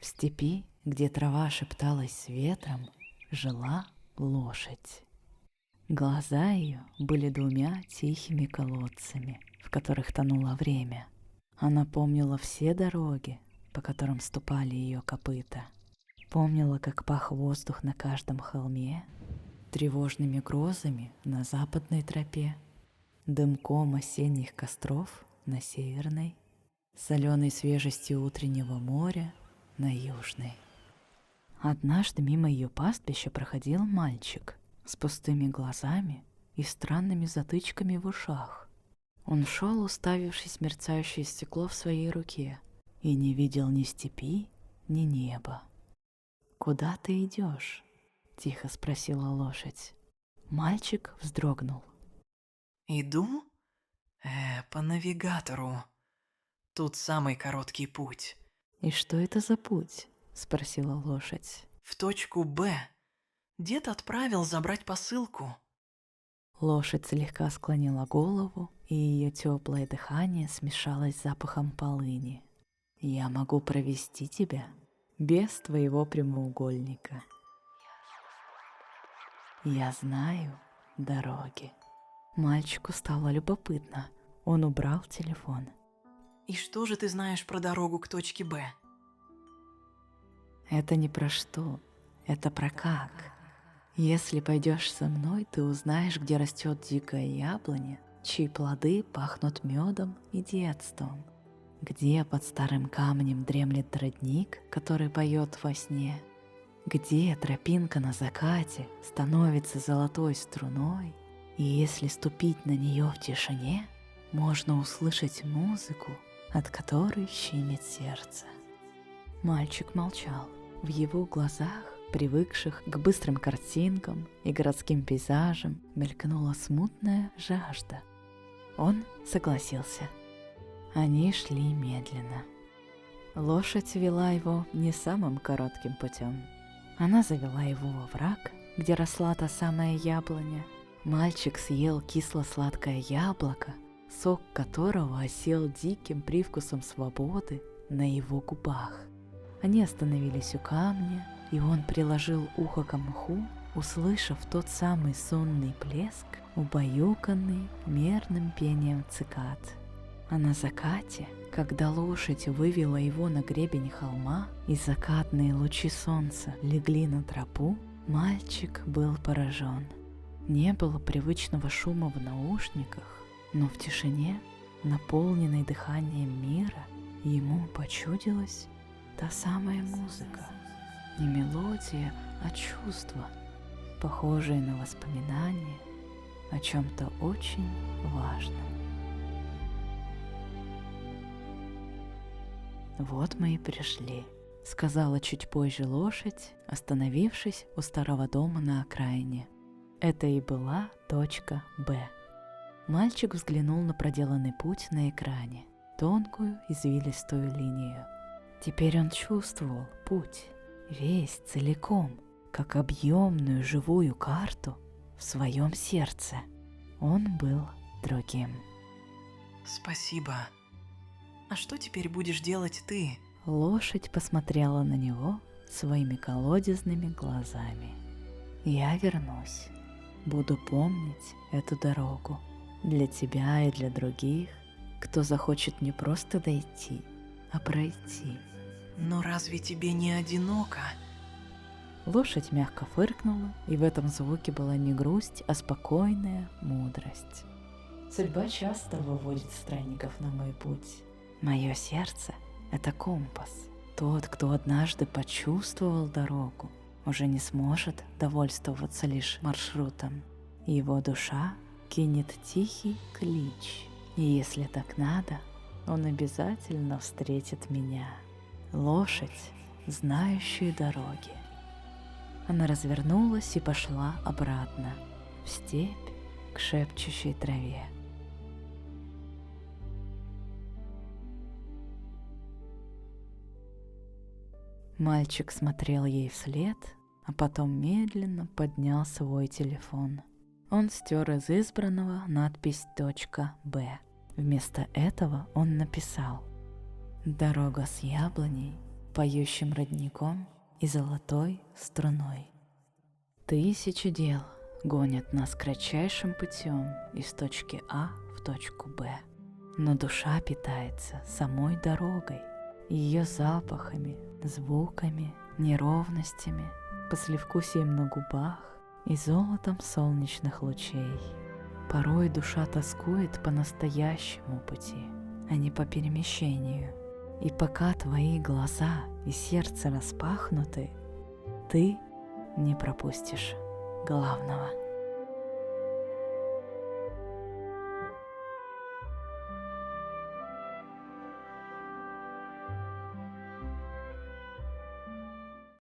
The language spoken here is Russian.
В степи, где трава шепталась с ветром, жила лошадь. Глаза ее были двумя тихими колодцами, в которых тонуло время. Она помнила все дороги, по которым ступали ее копыта. Помнила, как пах воздух на каждом холме, тревожными грозами на западной тропе, дымком осенних костров на северной, соленой свежестью утреннего моря на южной. Однажды мимо ее пастбища проходил мальчик с пустыми глазами и странными затычками в ушах. Он шел, уставившись в мерцающее стекло в своей руке, и не видел ни степи, ни неба. «Куда ты идешь?» — тихо спросила лошадь. Мальчик вздрогнул. Иду? По навигатору. Тут самый короткий путь. «И что это за путь?» — спросила лошадь. В точку Б. Дед отправил забрать посылку. Лошадь слегка склонила голову, и ее теплое дыхание смешалось с запахом полыни. «Я могу провести тебя без твоего прямоугольника. Я знаю дороги». Мальчику стало любопытно. Он убрал телефон. И что же ты знаешь про дорогу к точке Б? Это не про что, это про как. Если пойдешь со мной, ты узнаешь, где растет дикая яблоня, чьи плоды пахнут медом и детством, где под старым камнем дремлет родник, который поет во сне, где тропинка на закате становится золотой струной, и если ступить на нее в тишине, можно услышать музыку, от которой щемит сердце. Мальчик молчал. В его глазах, привыкших к быстрым картинкам и городским пейзажам, мелькнула смутная жажда. Он согласился. Они шли медленно. Лошадь вела его не самым коротким путем. Она завела его во враг, где росла та самая яблоня. Мальчик съел кисло-сладкое яблоко, сок которого осел диким привкусом свободы на его губах. Они остановились у камня, и он приложил ухо к мху, услышав тот самый сонный плеск, убаюканный мерным пением цикад. А на закате, когда лошадь вывела его на гребень холма, и закатные лучи солнца легли на тропу, мальчик был поражен. Не было привычного шума в наушниках, но в тишине, наполненной дыханием мира, ему почудилась та самая музыка. Не мелодия, а чувство, похожее на воспоминания о чем-то очень важном. «Вот мы и пришли», — сказала чуть позже лошадь, остановившись у старого дома на окраине. Это и была точка Б. Мальчик взглянул на проделанный путь на экране, тонкую извилистую линию. Теперь он чувствовал путь, весь целиком, как объемную живую карту в своем сердце. Он был другим. Спасибо. А что теперь будешь делать ты? Лошадь посмотрела на него своими колодезными глазами. «Я вернусь. Буду помнить эту дорогу для тебя и для других, кто захочет не просто дойти, а пройти». Но разве тебе не одиноко? Лошадь мягко фыркнула, и в этом звуке была не грусть, а спокойная мудрость. Судьба часто выводит странников на мой путь. Мое сердце — это компас. Тот, кто однажды почувствовал дорогу, уже не сможет довольствоваться лишь маршрутом. Его душа кинет тихий клич, и если так надо, он обязательно встретит меня. Лошадь, знающая дороги. Она развернулась и пошла обратно, в степь, к шепчущей траве. Мальчик смотрел ей вслед, а потом медленно поднял свой телефон. Он стер из избранного надпись .б. Вместо этого он написал: «Дорога с яблоней поющим родником и золотой струной. Тысячи дел гонят нас кратчайшим путем из точки А в точку Б. Но душа питается самой дорогой, ее запахами, звуками, неровностями, послевкусием на губах и золотом солнечных лучей. Порой душа тоскует по настоящему пути, а не по перемещению. И пока твои глаза и сердце распахнуты, ты не пропустишь главного.